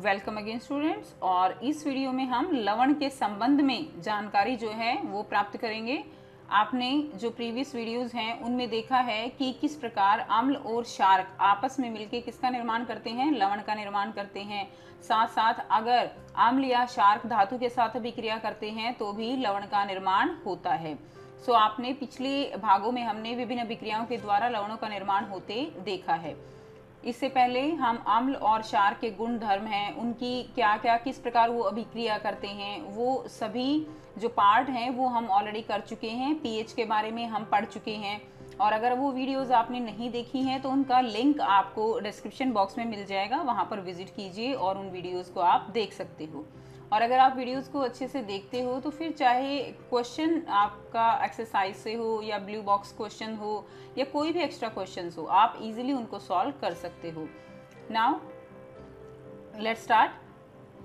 Welcome again students. और इस video में हम लवण के संबंध में जानकारी जो है वो प्राप्त करेंगे। आपने जो प्रीवियस वीडियोस हैं उनमें देखा है कि किस प्रकार अम्ल और क्षारक आपस में मिलकर किसका निर्माण करते हैं, लवण का निर्माण करते हैं। साथ साथ अगर अम्ल या क्षारक धातु के साथ अभिक्रिया करते हैं तो भी लवण का निर्माण होता है। सो आपने पिछले भागों में हमने विभिन्न अभिक्रियाओं के द्वारा लवणों का निर्माण होते देखा है। इससे पहले हम अम्ल और क्षार के गुण धर्म हैं, उनकी क्या क्या किस प्रकार वो अभिक्रिया करते हैं, वो सभी जो पार्ट हैं वो हम ऑलरेडी कर चुके हैं। पीएच के बारे में हम पढ़ चुके हैं और अगर वो वीडियोस आपने नहीं देखी हैं तो उनका लिंक आपको डिस्क्रिप्शन बॉक्स में मिल जाएगा, वहाँ पर विजिट कीजिए और उन वीडियोस को आप देख सकते हो। और अगर आप वीडियोस को अच्छे से देखते हो तो फिर चाहे क्वेश्चन आपका एक्सरसाइज से हो या ब्लू बॉक्स क्वेश्चन हो या कोई भी एक्स्ट्रा क्वेश्चन हो, आप इजीली उनको सॉल्व कर सकते हो। Now let's start.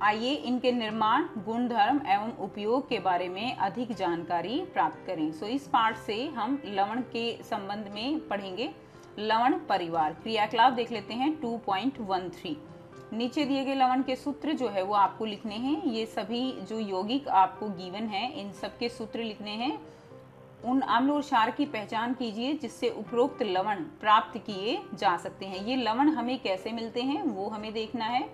आइए इनके निर्माण, गुणधर्म एवं उपयोग के बारे में अधिक जानकारी प्राप्त करें। सो इस पार्ट से हम लवण के संबंध में पढ़ेंगे। लवण परिवार क्रियाकलाप देख लेते हैं 2.13। नीचे दिए गए लवण के सूत्र जो है वो आपको लिखने हैं। ये सभी जो यौगिक आपको गिवन है इन सब के सूत्र लिखने हैं। उन अम्ल और क्षार की पहचान कीजिए जिससे उपरोक्त लवण प्राप्त किए जा सकते हैं। ये लवण हमें कैसे मिलते हैं वो हमें देखना है।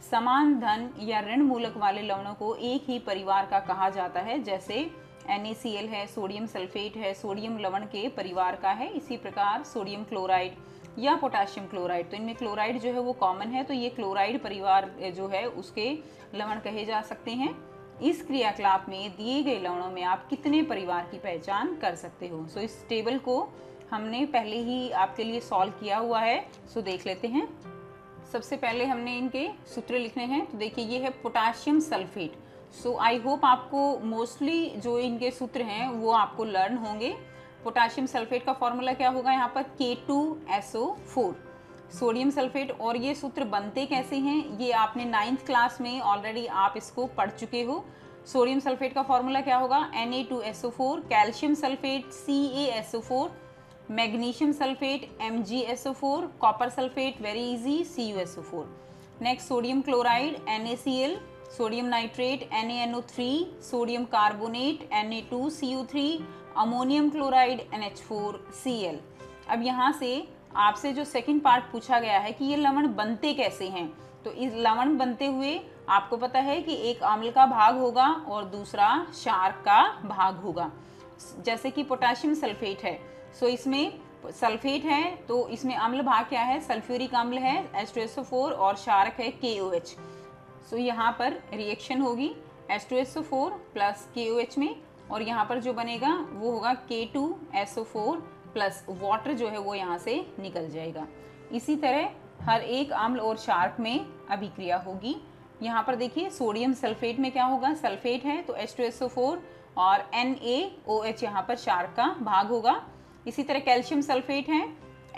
समान धन या ऋण मूलक वाले लवणों को एक ही परिवार का कहा जाता है, जैसे NaCl है, सोडियम सल्फेट है, सोडियम लवण के परिवार का है। इसी प्रकार सोडियम क्लोराइड या पोटाशियम क्लोराइड, तो इनमें क्लोराइड जो है वो कॉमन है, तो ये क्लोराइड परिवार जो है उसके लवण कहे जा सकते हैं। इस क्रियाकलाप में दिए गए लवणों में आप कितने परिवार की पहचान कर सकते हो। सो इस टेबल को हमने पहले ही आपके लिए सॉल्व किया हुआ है, सो देख लेते हैं। सबसे पहले हमने इनके सूत्र लिखने हैं। तो देखिए ये है potassium sulphate. So I hope आपको मोस्टली जो इनके सूत्र हैं वो आपको लर्न होंगे। पोटाशियम सल्फेट का फॉर्मूला क्या होगा यहाँ पर K2SO4 सोडियम सल्फेट। और ये सूत्र बनते कैसे हैं ये आपने 9th क्लास में ऑलरेडी आप इसको पढ़ चुके हो। सोडियम सल्फेट का फॉर्मूला क्या होगा Na2SO4, calcium sulphate CaSO4, magnesium sulphate MgSO4, copper sulphate very easy CuSO4। Next sodium chloride NaCl, sodium nitrate NaNO3, sodium carbonate Na2CO3, ammonium chloride NH4Cl। अब यहाँ से आपसे जो सेकंड पार्ट पूछा गया है कि ये लवण बनते कैसे हैं, तो इस लवण बनते हुए आपको पता है कि एक अम्ल का भाग होगा और दूसरा क्षार का भाग होगा। जैसे कि पोटाशियम सल्फेट है, सो इसमें सल्फेट है तो इसमें अम्ल भाग क्या है, सल्फ्यूरिक अम्ल है H2SO4 और क्षारक है KOH। सो यहाँ पर रिएक्शन होगी H2SO4 प्लस KOH में और यहाँ पर जो बनेगा वो होगा K2SO4 प्लस वाटर जो है वो यहाँ से निकल जाएगा। इसी तरह हर एक अम्ल और क्षारक में अभिक्रिया होगी। यहाँ पर देखिए सोडियम सल्फेट में क्या होगा, सल्फेट है तो H2SO4 और NaOH यहाँ पर क्षारक का भाग होगा। इसी तरह कैल्शियम सल्फेट है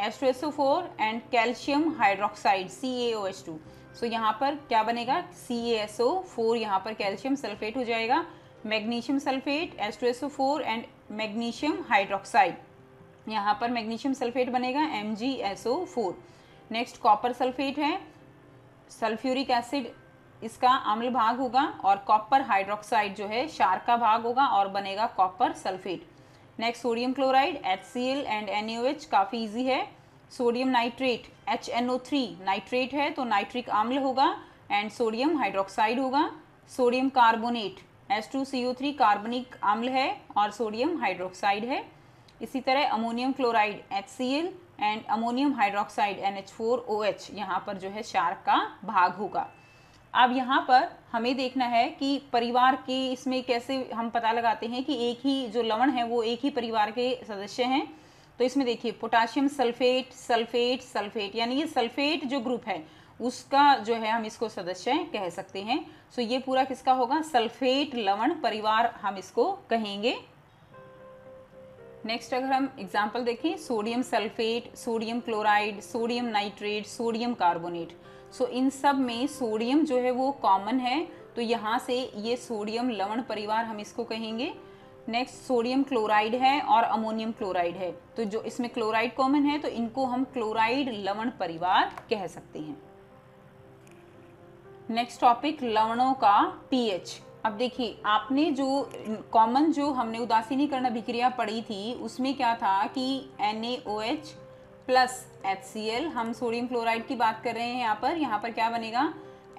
H2SO4 and calcium hydroxide CaOH2। सो यहाँ पर क्या बनेगा CaSO4, यहाँ पर कैल्शियम सल्फेट हो जाएगा। Magnesium sulphate H2SO4 and magnesium hydroxide, यहाँ पर मैग्नीशियम सल्फेट बनेगा MgSO4। नेक्स्ट कॉपर सल्फेट है, सल्फ्यूरिक एसिड इसका अम्ल भाग होगा और कॉपर हाइड्रोक्साइड जो है क्षार का भाग होगा और बनेगा copper sulphate. Next sodium chloride HCl and NaOH, काफ़ी इजी है। सोडियम नाइट्रेट HNO3 नाइट्रेट है तो नाइट्रिक अम्ल होगा एंड सोडियम हाइड्रोक्साइड होगा। सोडियम कार्बोनेट H2CO3 कार्बनिक अम्ल है और सोडियम हाइड्रोक्साइड है। इसी तरह ammonium chloride HCl and ammonium hydroxide NH4OH, यहाँ पर जो है क्षार का भाग होगा। अब यहाँ पर हमें देखना है कि परिवार के इसमें कैसे हम पता लगाते हैं कि एक ही जो लवण है वो एक ही परिवार के सदस्य हैं। तो इसमें देखिए पोटाशियम सल्फेट सल्फेट सल्फेट, यानी ये सल्फेट जो ग्रुप है उसका जो है हम इसको सदस्य कह सकते हैं। सो ये पूरा किसका होगा, सल्फेट लवण परिवार हम इसको कहेंगे। नेक्स्ट अगर हम एग्जाम्पल देखें, sodium sulphate, sodium chloride, sodium nitrate, sodium carbonate. So इन सब में सोडियम जो है वो कॉमन है तो यहाँ से ये सोडियम लवण परिवार हम इसको कहेंगे। नेक्स्ट सोडियम क्लोराइड है और अमोनियम क्लोराइड है, तो जो इसमें क्लोराइड कॉमन है तो इनको हम क्लोराइड लवण परिवार कह सकते हैं। नेक्स्ट टॉपिक, लवणों का पीएच। अब देखिए, आपने जो कॉमन जो हमने उदासीनीकरण अभिक्रिया पढ़ी थी उसमें क्या था कि NaOH प्लस HCl, हम सोडियम क्लोराइड की बात कर रहे हैं यहाँ पर क्या बनेगा,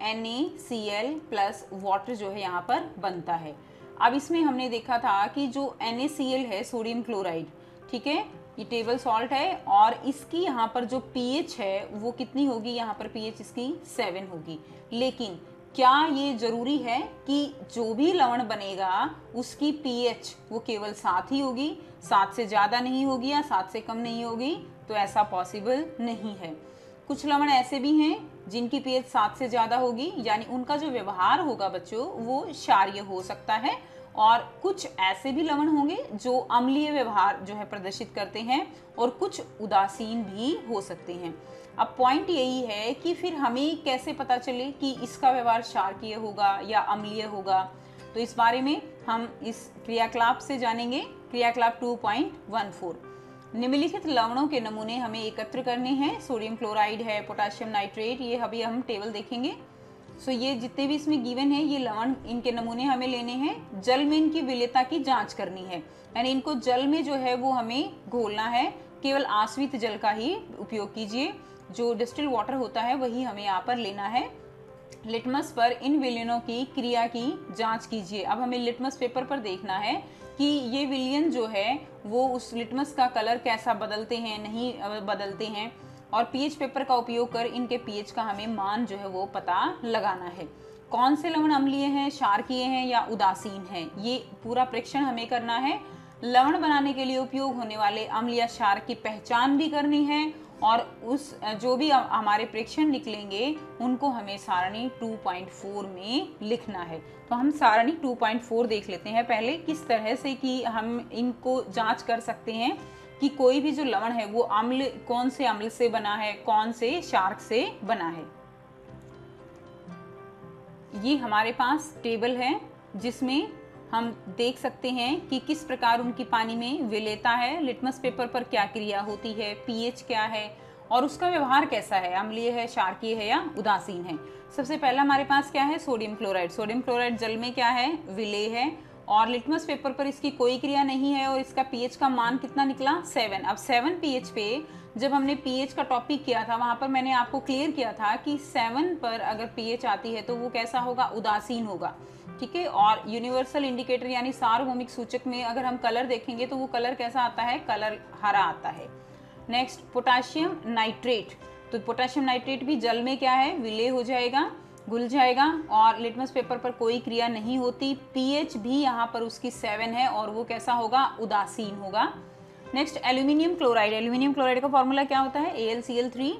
NaCl प्लस वाटर जो है यहाँ पर बनता है। अब इसमें हमने देखा था कि जो NaCl है सोडियम क्लोराइड, ठीक है, ये टेबल सॉल्ट है और इसकी यहाँ पर जो पीएच है वो कितनी होगी, यहाँ पर पीएच इसकी 7 होगी। लेकिन क्या ये जरूरी है कि जो भी लवण बनेगा उसकी पीएच वो केवल 7 ही होगी, 7 से ज़्यादा नहीं होगी या 7 से कम नहीं होगी? तो ऐसा पॉसिबल नहीं है। कुछ लवण ऐसे भी हैं जिनकी पीएच 7 से ज़्यादा होगी, यानी उनका जो व्यवहार होगा बच्चों वो क्षारीय हो सकता है, और कुछ ऐसे भी लवण होंगे जो अम्लीय व्यवहार जो है प्रदर्शित करते हैं, और कुछ उदासीन भी हो सकते हैं। अब पॉइंट यही है कि फिर हमें कैसे पता चले कि इसका व्यवहार क्षारकीय होगा या अम्लीय होगा, तो इस बारे में हम इस क्रियाकलाप से जानेंगे। क्रियाकलाप 2.14, निम्नलिखित लवणों के नमूने हमें एकत्र करने हैं। सोडियम क्लोराइड है, पोटेशियम नाइट्रेट, ये अभी हम टेबल देखेंगे। सो ये जितने भी इसमें गिवन है ये लवण, इनके नमूने हमें लेने हैं। जल में इनकी विलेयता की जांच करनी है, यानी इनको जल में जो है वो हमें घोलना है। केवल आश्रित जल का ही उपयोग कीजिए, जो डिस्टिल वाटर होता है वही हमें यहाँ पर लेना है। लिटमस पर इन विलयनों की क्रिया की जांच कीजिए। अब हमें लिटमस पेपर पर देखना है कि ये विलयन जो है वो उस लिटमस का कलर कैसा बदलते हैं, नहीं बदलते हैं, और पीएच पेपर का उपयोग कर इनके पीएच का हमें मान जो है वो पता लगाना है। कौन से लवण अम्लीय हैं, क्षारकीय हैं या उदासीन हैं, ये पूरा परीक्षण हमें करना है। लवण बनाने के लिए उपयोग होने वाले अम्ल या क्षार की पहचान भी करनी है, और उस जो भी हमारे परीक्षण निकलेंगे उनको हमें सारणी 2.4 में लिखना है। तो हम सारणी 2.4 देख लेते हैं पहले, किस तरह से कि हम इनको जांच कर सकते हैं कि कोई भी जो लवण है वो अम्ल, कौन से अम्ल से बना है, कौन से क्षारक से बना है। ये हमारे पास टेबल है जिसमें हम देख सकते हैं कि किस प्रकार उनकी पानी में विलेयता है, लिटमस पेपर पर क्या क्रिया होती है, पीएच क्या है और उसका व्यवहार कैसा है, अम्लीय है, क्षारकीय है या उदासीन है। सबसे पहला हमारे पास क्या है, सोडियम क्लोराइड। सोडियम क्लोराइड जल में क्या है, विलेय है, और लिटमस पेपर पर इसकी कोई क्रिया नहीं है, और इसका पीएच का मान कितना निकला, 7। अब 7 पीएच पे जब हमने पीएच का टॉपिक किया था वहां पर मैंने आपको क्लियर किया था कि 7 पर अगर पीएच आती है तो वो कैसा होगा, उदासीन होगा, ठीक है। और यूनिवर्सल इंडिकेटर यानी सार्वभौमिक सूचक में अगर हम कलर देखेंगे तो वो कलर कैसा आता है, कलर हरा आता है। Next, potassium nitrate. तो पोटेशियम नाइट्रेट भी जल में क्या है, विलेय हो जाएगा, घुल जाएगा, और लिटमस पेपर पर कोई क्रिया नहीं होती। पीएच भी यहाँ पर उसकी 7 है और वो कैसा होगा, उदासीन होगा। Next, aluminium chloride. Aluminium chloride का फॉर्मूला क्या होता है, AlCl3।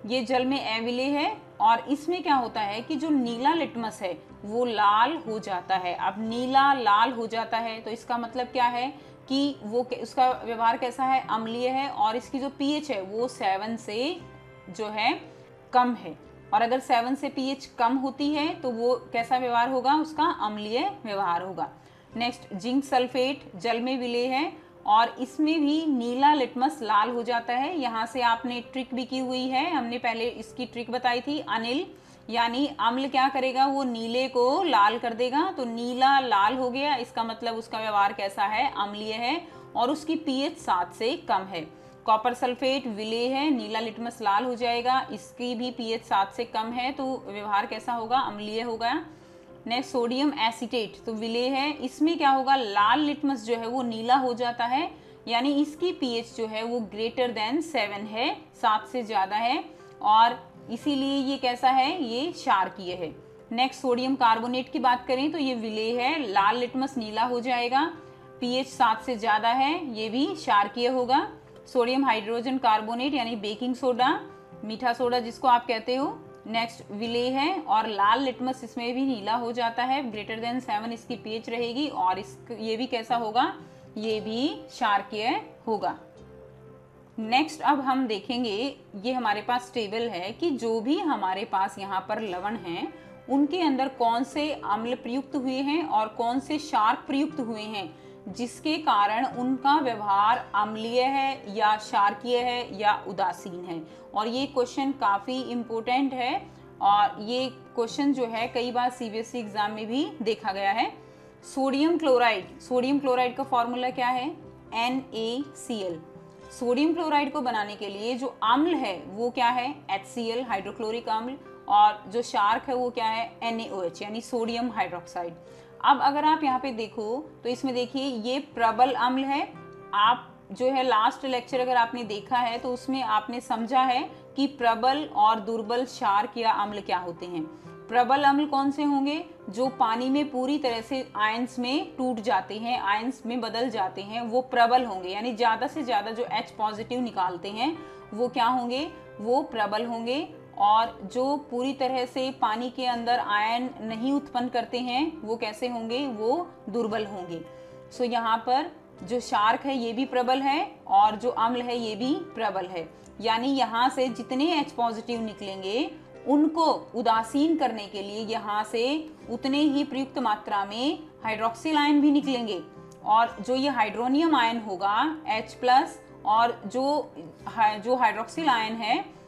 ये जल में अविलेय है, और इसमें क्या होता है कि जो नीला लिटमस है वो लाल हो जाता है। अब नीला लाल हो जाता है तो इसका मतलब क्या है कि वो उसका व्यवहार कैसा है, अम्लीय है, और इसकी जो पीएच है वो 7 से जो है कम है, और अगर 7 से पीएच कम होती है तो वो कैसा व्यवहार होगा, उसका अम्लीय व्यवहार होगा। नेक्स्ट, जिंक सल्फेट जल में विलेय है, और इसमें भी नीला लिटमस लाल हो जाता है। यहाँ से आपने ट्रिक भी की हुई है, हमने पहले इसकी ट्रिक बताई थी, अनिल यानी अम्ल क्या करेगा, वो नीले को लाल कर देगा, तो नीला लाल हो गया, इसका मतलब उसका व्यवहार कैसा है, अम्लीय है, और उसकी पीएच 7 से कम है। कॉपर सल्फेट विलेय है, नीला लिटमस लाल हो जाएगा, इसकी भी पीएच 7 से कम है, तो व्यवहार कैसा होगा, अम्लीय होगा। नेक्स्ट, सोडियम एसीटेट, तो विलेय है, इसमें क्या होगा, लाल लिटमस जो है वो नीला हो जाता है, यानी इसकी पीएच जो है वो ग्रेटर देन 7 है, 7 से ज़्यादा है, और इसीलिए ये कैसा है, ये क्षारकीय है। नेक्स्ट, सोडियम कार्बोनेट की बात करें तो ये विलेय है, लाल लिटमस नीला हो जाएगा, पीएच 7 से ज़्यादा है, ये भी क्षारकीय होगा। सोडियम हाइड्रोजन कार्बोनेट यानी बेकिंग सोडा, मीठा सोडा जिसको आप कहते हो, नेक्स्ट विलेय है, और लाल लिटमस इसमें भी नीला हो जाता है, ग्रेटर देन 7 इसकी पीएच रहेगी, और ये भी कैसा होगा, ये भी क्षारकीय होगा। नेक्स्ट, अब हम देखेंगे, ये हमारे पास टेबल है कि जो भी हमारे पास यहाँ पर लवण हैं उनके अंदर कौन से अम्ल प्रयुक्त हुए हैं और कौन से क्षारक प्रयुक्त हुए हैं, जिसके कारण उनका व्यवहार अम्लीय है या क्षारकीय है या उदासीन है। और ये क्वेश्चन काफ़ी इम्पोर्टेंट है, और ये क्वेश्चन जो है कई बार सीबीएसई एग्जाम में भी देखा गया है। सोडियम क्लोराइड का फॉर्मूला क्या है? NaCl। सोडियम क्लोराइड को बनाने के लिए जो अम्ल है वो क्या है? HCl हाइड्रोक्लोरिक अम्ल, और जो शार्क है वो क्या है? NaOH यानी सोडियम हाइड्रोक्साइड। अब अगर आप यहाँ पे देखो तो इसमें देखिए ये प्रबल अम्ल है। आप जो है लास्ट लेक्चर अगर आपने देखा है तो उसमें आपने समझा है कि प्रबल और दुर्बल शार्क या अम्ल क्या होते हैं। प्रबल अम्ल कौन से होंगे? जो पानी में पूरी तरह से आयंस में टूट जाते हैं, आयंस में बदल जाते हैं, वो प्रबल होंगे। यानी ज़्यादा से ज़्यादा जो H पॉजिटिव निकालते हैं वो क्या होंगे? वो प्रबल होंगे। और जो पूरी तरह से पानी के अंदर आयन नहीं उत्पन्न करते हैं वो कैसे होंगे? वो दुर्बल होंगे। सो यहाँ पर जो शार्क है ये भी प्रबल है और जो अम्ल है ये भी प्रबल है। यानी यहाँ से जितने H पॉजिटिव निकलेंगे उनको उदासीन करने के लिए यहाँ से उतने ही प्रयुक्त मात्रा में हाइड्रोक्सिल आयन भी निकलेंगे। और जो ये हाइड्रोनियम आयन होगा H+ और जो हाइड्रोक्सिल आयन है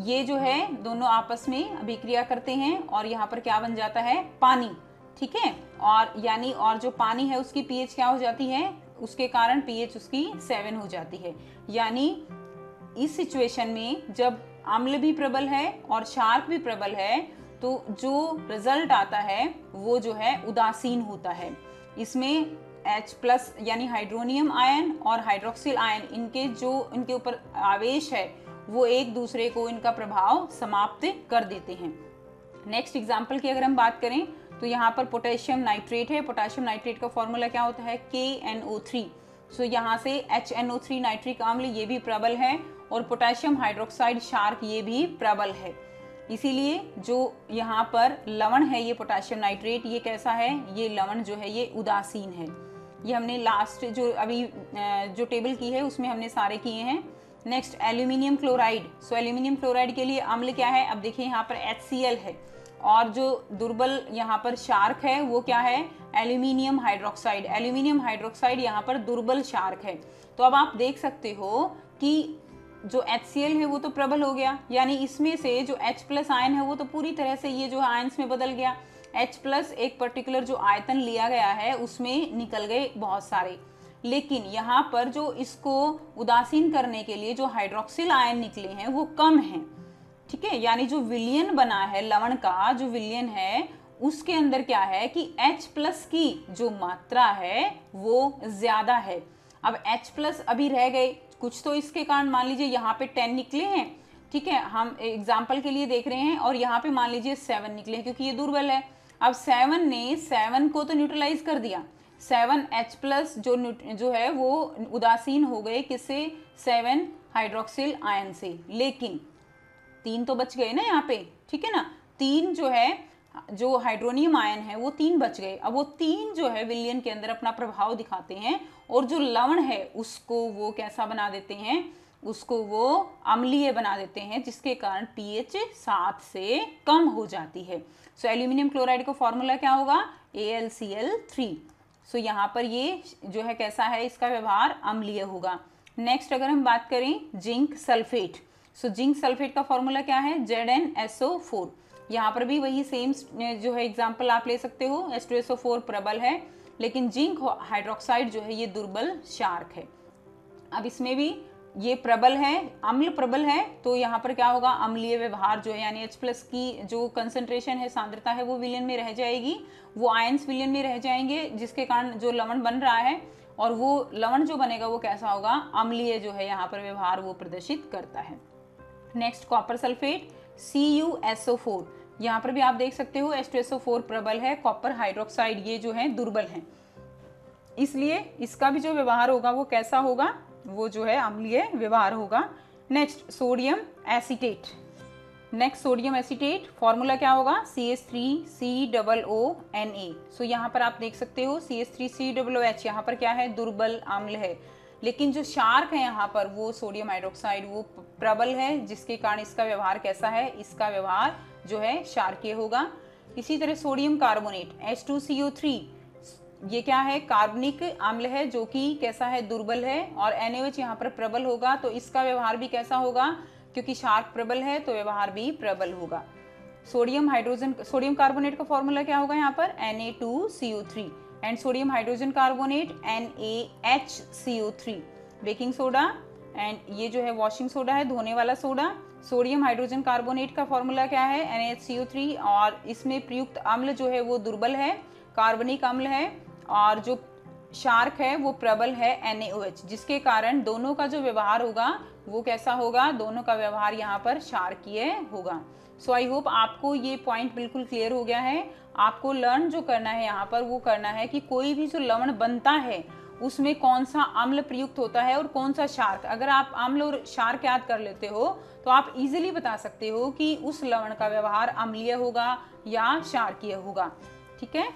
ये जो है दोनों आपस में अभिक्रिया करते हैं और यहाँ पर क्या बन जाता है? पानी। ठीक है, और जो पानी है उसकी pH क्या हो जाती है? उसके कारण pH उसकी 7 हो जाती है। यानी इस सिचुएशन में जब अम्ल भी प्रबल है और शार्क भी प्रबल है तो जो रिजल्ट आता है वो जो है उदासीन होता है। इसमें H+ यानी हाइड्रोनियम आयन और हाइड्रोक्सिल आयन इनके ऊपर आवेश है वो एक दूसरे को इनका प्रभाव समाप्त कर देते हैं। नेक्स्ट एग्जाम्पल की अगर हम बात करें तो यहाँ पर पोटेशियम नाइट्रेट है। पोटेशियम नाइट्रेट का फॉर्मूला क्या होता है? KNO3। सो यहाँ से HNO3 नाइट्रिक अम्ल ये भी प्रबल है और पोटेशियम हाइड्रोक्साइड शार्क ये भी प्रबल है। इसीलिए जो यहाँ पर लवण है ये पोटेशियम नाइट्रेट ये कैसा है? ये लवण जो है ये उदासीन है। ये हमने लास्ट जो अभी जो टेबल की है उसमें हमने सारे किए हैं। Next aluminium chloride. So aluminium chloride के लिए अम्ल क्या है? अब देखिए यहाँ पर HCl है और जो दुर्बल यहाँ पर शार्क है वो क्या है? Aluminium hydroxide. एल्यूमिनियम हाइड्रोक्साइड यहाँ पर दुर्बल शार्क है। तो अब आप देख सकते हो कि जो HCl है वो तो प्रबल हो गया, यानी इसमें से जो H+ आयन है वो तो पूरी तरह से ये जो आयन्स में बदल गया। H+ एक पर्टिकुलर जो आयतन लिया गया है उसमें निकल गए बहुत सारे, लेकिन यहाँ पर जो इसको उदासीन करने के लिए जो हाइड्रोक्सिल आयन निकले हैं वो कम हैं। ठीक है, यानी जो विलयन बना है लवण का, जो विलयन है उसके अंदर क्या है कि H+ की जो मात्रा है वो ज्यादा है। अब H+ अभी रह गए कुछ, तो इसके कारण मान लीजिए यहाँ पे 10 निकले हैं। ठीक है, हम एग्जाम्पल के लिए देख रहे हैं, और यहाँ पे मान लीजिए 7 निकले हैं क्योंकि ये दुर्बल है। अब 7 ने 7 को तो न्यूट्रलाइज कर दिया। 7 H+ जो है वो उदासीन हो गए किससे? 7 हाइड्रोक्सिल आयन से, लेकिन 3 तो बच गए ना यहाँ पे। ठीक है ना, 3 जो है जो हाइड्रोनियम आयन है वो 3 बच गए। अब वो 3 जो है विलयन के अंदर अपना प्रभाव दिखाते हैं और जो लवण है उसको वो कैसा बना देते हैं? उसको वो अम्लीय बना देते हैं, जिसके कारण pH 7 से कम हो जाती है। सो एल्यूमिनियम क्लोराइड का फॉर्मूला क्या होगा? AlCl3। सो यहाँ पर ये जो है कैसा है? इसका व्यवहार अम्लीय होगा। नेक्स्ट अगर हम बात करें zinc sulphate. So zinc sulphate का फॉर्मूला क्या है? ZnSO4। यहाँ पर भी वही सेम जो है एग्जाम्पल आप ले सकते हो। H2SO4 प्रबल है, लेकिन जिंक हाइड्रोक्साइड जो है ये दुर्बल शार्क है। अब इसमें भी ये प्रबल है, अम्ल प्रबल है, तो यहाँ पर क्या होगा? अम्लीय व्यवहार जो है, यानी H+ की जो कंसंट्रेशन है, सांद्रता है, वो विलयन में रह जाएगी, वो आयंस विलयन में रह जाएंगे, जिसके कारण जो लवण बन रहा है और वो लवण जो बनेगा वो कैसा होगा? अम्लीय जो है यहाँ पर व्यवहार वो प्रदर्शित करता है। Next copper sulphate CuSO4। यहाँ पर भी आप देख सकते हो H2SO4 प्रबल है, कॉपर हाइड्रोक्साइड ये जो है दुर्बल है, इसलिए इसका भी जो व्यवहार होगा वो कैसा होगा? वो जो है अम्लीय व्यवहार होगा। Next sodium acetate. Next sodium acetate formula क्या होगा? CH3COONA। सो यहाँ पर आप देख सकते हो CH3COOH यहाँ पर क्या है? दुर्बल अम्ल है, लेकिन जो शार्क है यहाँ पर वो सोडियम हाइड्रोक्साइड वो प्रबल है, जिसके कारण इसका व्यवहार कैसा है? इसका व्यवहार जो है क्षारकीय होगा। इसी तरह सोडियम कार्बोनेट H2CO3 ये क्या है? कार्बनिक अम्ल है जो कि कैसा है? दुर्बल है, और NaOH यहाँ पर प्रबल होगा, तो इसका व्यवहार भी कैसा होगा? क्योंकि शार्क प्रबल है तो व्यवहार भी प्रबल होगा। सोडियम कार्बोनेट का फॉर्मूला क्या होगा यहाँ पर Na2CO3 and sodium hydrogen carbonate NaHCO3। Baking soda and ये जो है वॉशिंग सोडा है, धोने वाला सोडा। सोडियम हाइड्रोजन कार्बोनेट का फॉर्मूला क्या है NaHCO3 और इसमें प्रयुक्त अम्ल जो है वो दुर्बल है, कार्बनिक अम्ल है, और जो क्षारक है वो प्रबल है NaOH, जिसके कारण दोनों का जो व्यवहार होगा वो कैसा होगा, दोनों का व्यवहार यहाँ पर क्षारकीय होगा। सो आई होप आपको ये पॉइंट बिल्कुल क्लियर हो गया है। आपको लर्न जो करना है यहाँ पर वो करना है कि कोई भी जो लवण बनता है उसमें कौन सा अम्ल प्रयुक्त होता है और कौन सा क्षारक। अगर आप अम्ल और क्षारक याद कर लेते हो तो आप इजीली बता सकते हो कि उस लवण का व्यवहार अम्लीय होगा या क्षारकीय होगा। ठीक है।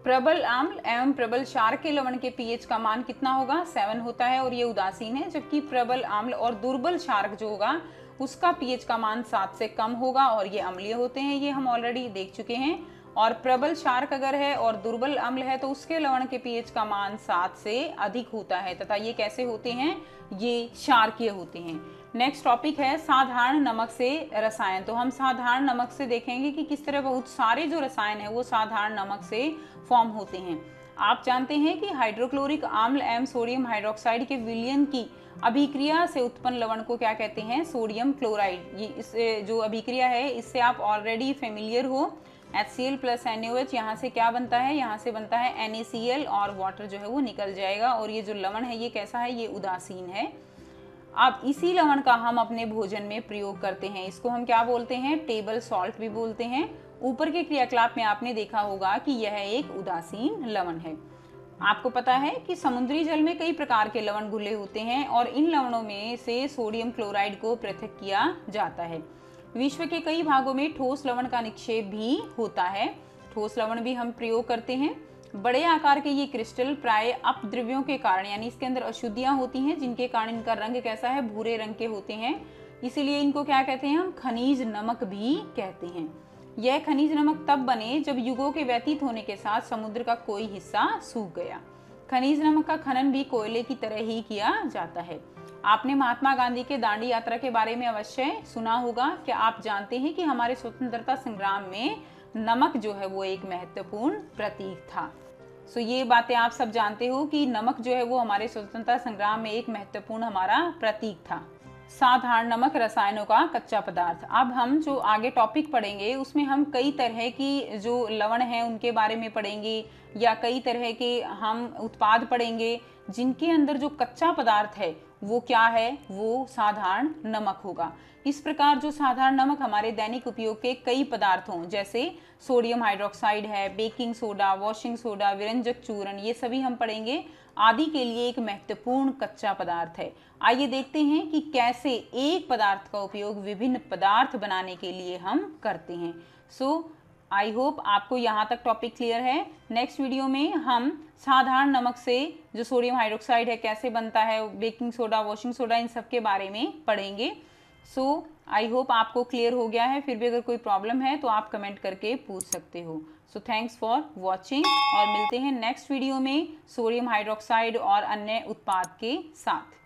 प्रबल अम्ल एवं प्रबल क्षारक के लवण के पीएच का मान कितना होगा 7 होता है और ये उदासीन है, जबकि प्रबल अम्ल और दुर्बल क्षारक जो होगा उसका पीएच का मान 7 से कम होगा और ये अम्लीय होते हैं, ये हम ऑलरेडी देख चुके हैं। और प्रबल क्षारक अगर है और दुर्बल अम्ल है तो उसके लवण के पीएच का मान 7 से अधिक होता है तथा ये कैसे होते हैं, ये क्षारकीय होते हैं। नेक्स्ट टॉपिक है साधारण नमक से रसायन। तो हम साधारण नमक से देखेंगे कि किस तरह बहुत सारे जो रसायन है वो साधारण नमक से फॉर्म होते हैं। आप जानते हैं कि हाइड्रोक्लोरिक अम्ल एवं सोडियम हाइड्रोक्साइड के विलयन की अभिक्रिया से उत्पन्न लवण को क्या कहते हैं, सोडियम क्लोराइड। ये इस जो अभिक्रिया है इससे आप ऑलरेडी फेमिलियर हो। HCl प्लस NaOH यहाँ से क्या बनता है, यहाँ से बनता है NaCl और वाटर जो है वो निकल जाएगा और ये जो लवण है ये कैसा है, ये उदासीन है। अब इसी लवण का हम अपने भोजन में प्रयोग करते हैं, इसको हम क्या बोलते हैं, टेबल सॉल्ट भी बोलते हैं। ऊपर के क्रियाकलाप में आपने देखा होगा कि यह एक उदासीन लवण है। आपको पता है कि समुद्री जल में कई प्रकार के लवण घुले होते हैं और इन लवणों में से सोडियम क्लोराइड को पृथक किया जाता है। विश्व के कई भागों में ठोस लवण का निक्षेप भी होता है, ठोस लवण भी हम प्रयोग करते हैं। बड़े आकार के ये क्रिस्टल प्राय अपद्रव्यों के कारण, यानी इसके अंदर अशुद्धियां होती हैं जिनके कारण इनका रंग कैसा है, भूरे रंग के होते हैं, इसीलिए इनको क्या कहते हैं, हम खनिज नमक भी कहते हैं। यह खनिज नमक तब बने जब युगों के व्यतीत होने के साथ समुद्र का कोई हिस्सा सूख गया। खनिज नमक का खनन भी कोयले की तरह ही किया जाता है। आपने महात्मा गांधी के दांडी यात्रा के बारे में अवश्य सुना होगा। क्या आप जानते हैं कि हमारे स्वतंत्रता संग्राम में नमक जो है वो एक महत्वपूर्ण प्रतीक था। सो ये बातें आप सब जानते हो कि नमक जो है वो हमारे स्वतंत्रता संग्राम में एक महत्वपूर्ण हमारा प्रतीक था। साधारण नमक रसायनों का कच्चा पदार्थ। अब हम जो आगे टॉपिक पढ़ेंगे उसमें हम कई तरह की जो लवण हैं उनके बारे में पढ़ेंगे या कई तरह के हम उत्पाद पढ़ेंगे जिनके अंदर जो कच्चा पदार्थ है वो क्या है, वो साधारण नमक होगा। इस प्रकार जो साधारण नमक हमारे दैनिक उपयोग के कई पदार्थों जैसे सोडियम हाइड्रोक्साइड है, बेकिंग सोडा, वॉशिंग सोडा, विरंजक चूर्ण, ये सभी हम पढ़ेंगे, आदि के लिए एक महत्वपूर्ण कच्चा पदार्थ है। आइए देखते हैं कि कैसे एक पदार्थ का उपयोग विभिन्न पदार्थ बनाने के लिए हम करते हैं। सो आई होप आपको यहाँ तक टॉपिक क्लियर है। नेक्स्ट वीडियो में हम साधारण नमक से जो सोडियम हाइड्रोक्साइड है कैसे बनता है, बेकिंग सोडा, वॉशिंग सोडा, इन सब के बारे में पढ़ेंगे। सो आई होप आपको क्लियर हो गया है। फिर भी अगर कोई प्रॉब्लम है तो आप कमेंट करके पूछ सकते हो। सो थैंक्स फॉर वॉचिंग और मिलते हैं नेक्स्ट वीडियो में सोडियम हाइड्रोक्साइड और अन्य उत्पाद के साथ।